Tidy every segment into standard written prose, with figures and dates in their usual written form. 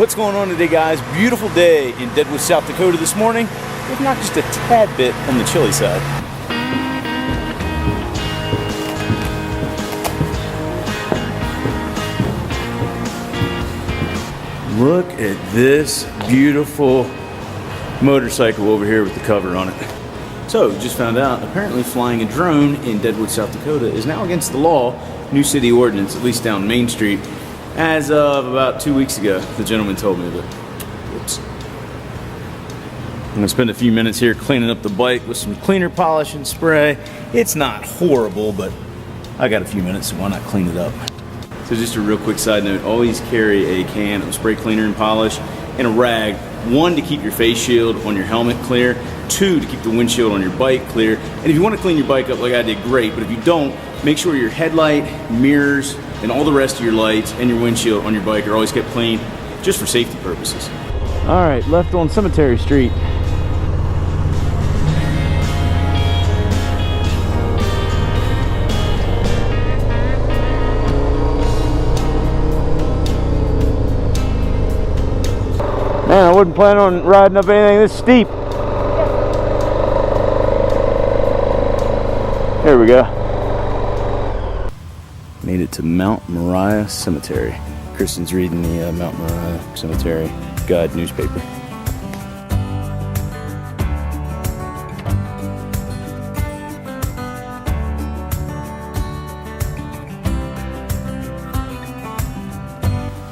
What's going on today, guys? Beautiful day in Deadwood, South Dakota this morning, if not just a tad bit on the chilly side. Look at this beautiful motorcycle over here with the cover on it. So, just found out, apparently flying a drone in Deadwood, South Dakota is now against the law, new city ordinance, at least down Main Street, as of about 2 weeks ago. The gentleman told me that. Whoops. I'm gonna spend a few minutes here cleaning up the bike with some cleaner polish and spray. It's not horrible, but I got a few minutes, so why not clean it up? So just a real quick side note, always carry a can of spray cleaner and polish and a rag. 1, to keep your face shield on your helmet clear. 2, to keep the windshield on your bike clear. And if you want to clean your bike up like I did, great. But if you don't, make sure your headlight, mirrors, and all the rest of your lights and your windshield on your bike are always kept clean, just for safety purposes. All right, left on Cemetery Street. Man, I wasn't planning on riding up anything this steep. Here we go. Made it to Mount Moriah Cemetery. Kristen's reading the Mount Moriah Cemetery Guide newspaper.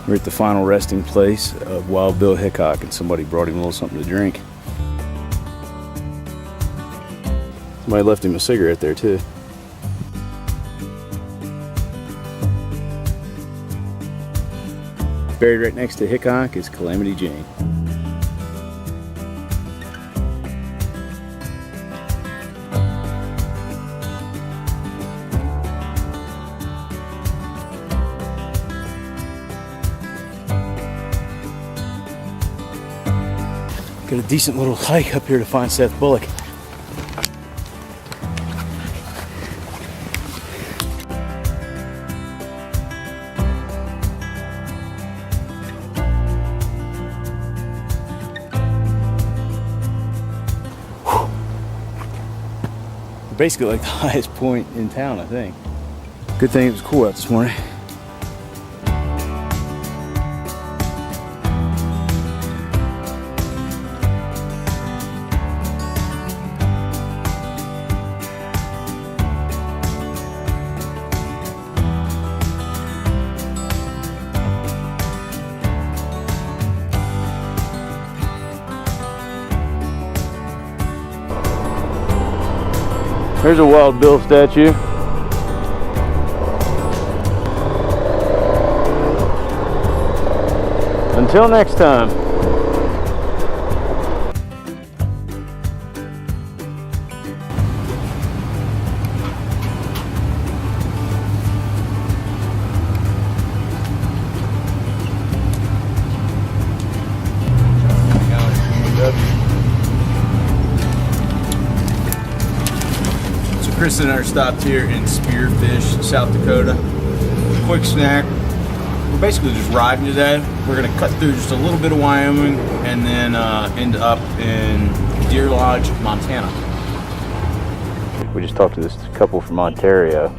We're at the final resting place of Wild Bill Hickok, and somebody brought him a little something to drink. Somebody left him a cigarette there too. Buried right next to Hickok is Calamity Jane. Got a decent little hike up here to find Seth Bullock. Basically like the highest point in town, I think. Good thing it was cool out this morning. There's a Wild Bill statue. Until next time. Kristen and I are stopped here in Spearfish, South Dakota. Quick snack. We're basically just riding today. We're gonna cut through just a little bit of Wyoming and then end up in Deer Lodge, Montana. We just talked to this couple from Ontario,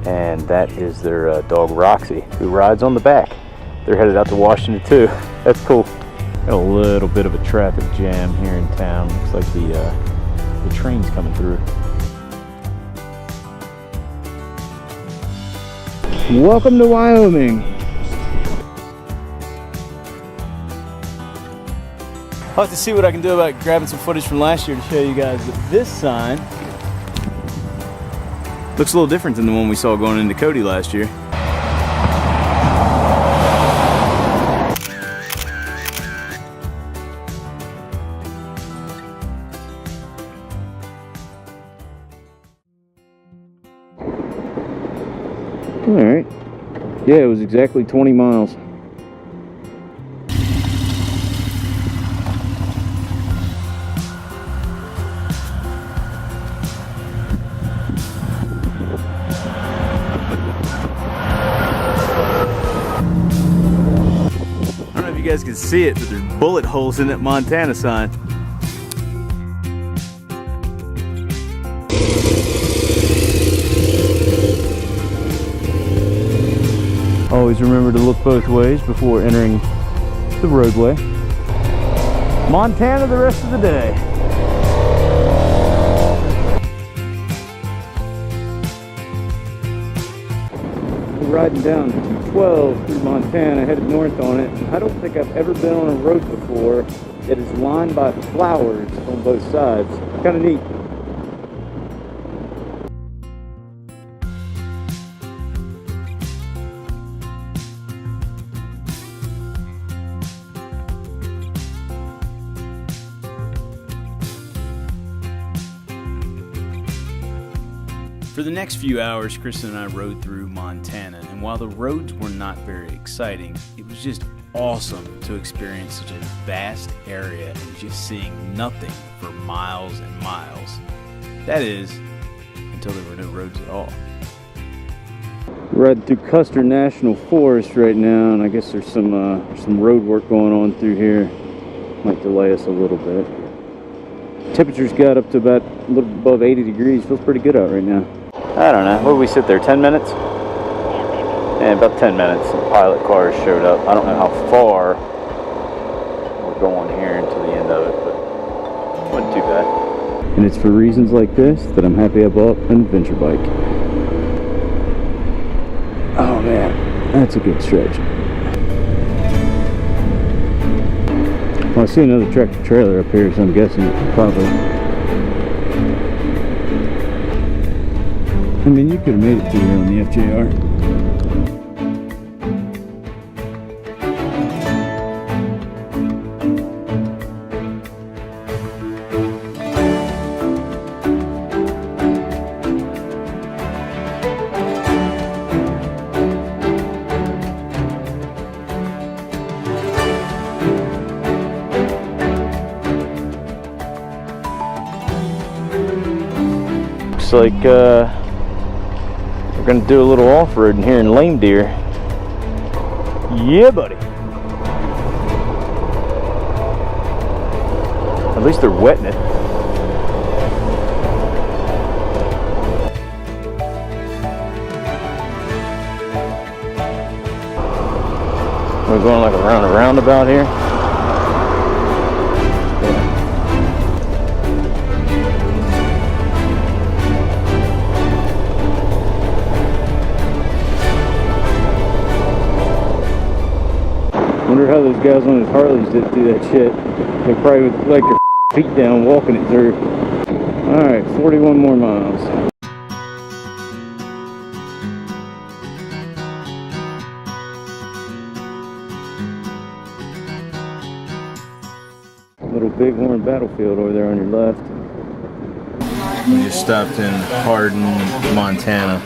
and that is their dog Roxy, who rides on the back. They're headed out to Washington too. That's cool. Got a little bit of a traffic jam here in town. Looks like the train's coming through. Welcome to Wyoming. I'll have to see what I can do about grabbing some footage from last year to show you guys. But this sign looks a little different than the one we saw going into Cody last year. All right. Yeah, it was exactly 20 miles. You guys can see it, but there's bullet holes in that Montana sign. Always remember to look both ways before entering the roadway. Montana the rest of the day. We're riding down 12 through Montana, headed north on it. I don't think I've ever been on a road before that is lined by flowers on both sides. Kind of neat. For the next few hours, Kristen and I rode through Montana, and while the roads were not very exciting, it was just awesome to experience such a vast area and just seeing nothing for miles and miles. That is, until there were no roads at all. We're riding through Custer National Forest right now, and I guess there's some road work going on through here. Might delay us a little bit. Temperature's got up to about a little above 80 degrees. Feels pretty good out right now. I don't know. Where did we sit there? 10 minutes? Yeah, about 10 minutes. Some pilot cars showed up. I don't know how far we're going here until the end of it, but it wasn't too bad. And it's for reasons like this that I'm happy I bought an adventure bike. Oh man, that's a good stretch. Well, I see another tractor trailer up here, so I'm guessing it's probably... I mean, you could have made it through here on the FJR. Looks like we're gonna do a little off-roading here in Lame Deer. Yeah, buddy. At least they're wetting it. We're going like around a roundabout here. Wonder how those guys on his Harleys did do that shit. They probably would like their feet down walking it through. Alright, 41 more miles. Little Bighorn battlefield over there on your left. We just stopped in Hardin, Montana.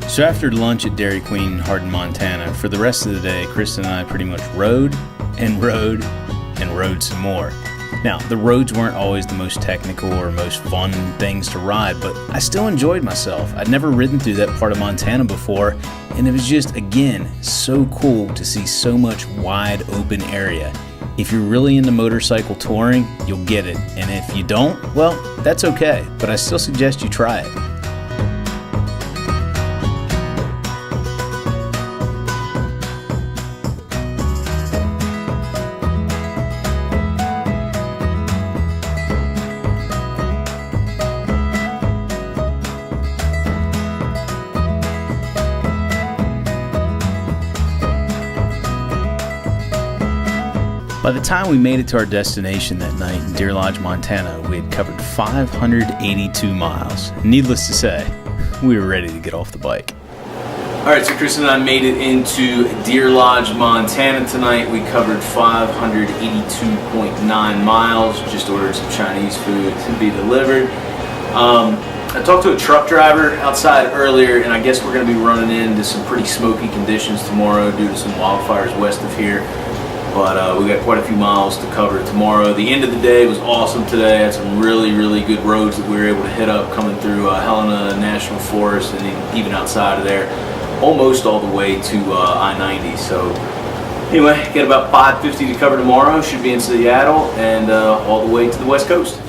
So after lunch at Dairy Queen in Hardin, Montana, for the rest of the day, Kristen and I pretty much rode and rode and rode some more. Now, the roads weren't always the most technical or most fun things to ride, but I still enjoyed myself. I'd never ridden through that part of Montana before, and it was just, again, so cool to see so much wide open area. If you're really into motorcycle touring, you'll get it, and if you don't, well, that's okay, but I still suggest you try it. By the time we made it to our destination that night in Deer Lodge, Montana, we had covered 582 miles. Needless to say, we were ready to get off the bike. Alright, so Kristen and I made it into Deer Lodge, Montana tonight. We covered 582.9 miles, just ordered some Chinese food to be delivered. I talked to a truck driver outside earlier, and I guess we're going to be running into some pretty smoky conditions tomorrow due to some wildfires west of here. But we got quite a few miles to cover tomorrow. The end of the day was awesome today. Had some really good roads that we were able to hit up coming through Helena National Forest, and then even outside of there, almost all the way to I-90. So anyway, got about 550 to cover tomorrow. Should be in Seattle and all the way to the West Coast.